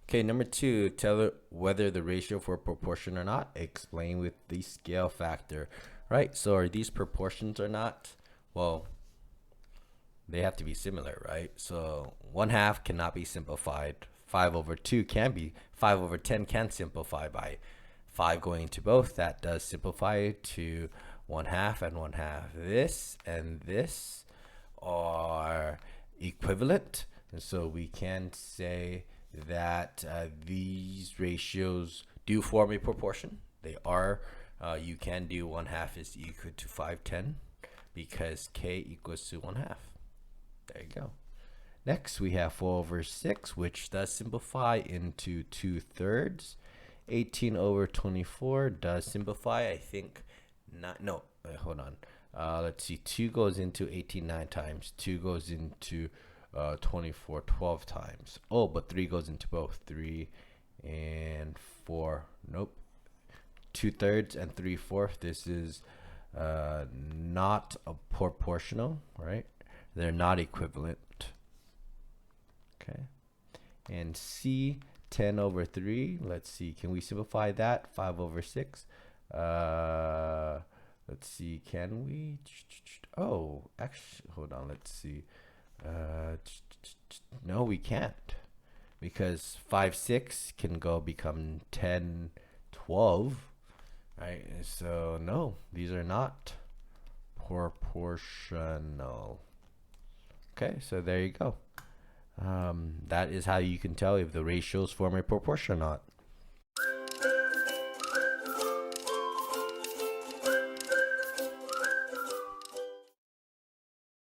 Okay, number two, tell whether the ratio for proportion or not. Explain with the scale factor. Right, so are these proportions or not? Well, they have to be similar, right? So 1/2 cannot be simplified. 5 over 2 can be. 5 over 10 can simplify by 5 going into both. That does simplify to 1/2 and 1/2. This and this are equivalent. And so we can say that these ratios do form a proportion. They are. You can do 1/2 is equal to 5/10 because k equals to 1/2. There you go. Next, we have 4 over 6, which does simplify into 2/3. 18 over 24 does simplify. I think not. No, hold on. Let's see. 2 goes into 18 9 times. 2 goes into 24 12 times. Oh, but 3 goes into both. 3 and 4. Nope. 2/3 and 3/4. This is not a proportional, right? They're not equivalent. Okay. And C, 10 over 3. Let's see. Can we simplify that? 5 over 6. Let's see. Can we? Oh, actually, hold on. Let's see. No, we can't. Because 5, 6 can go become 10, 12. Right? So, no, these are not proportional. Okay, so there you go. That is how you can tell if the ratios form a proportion or not.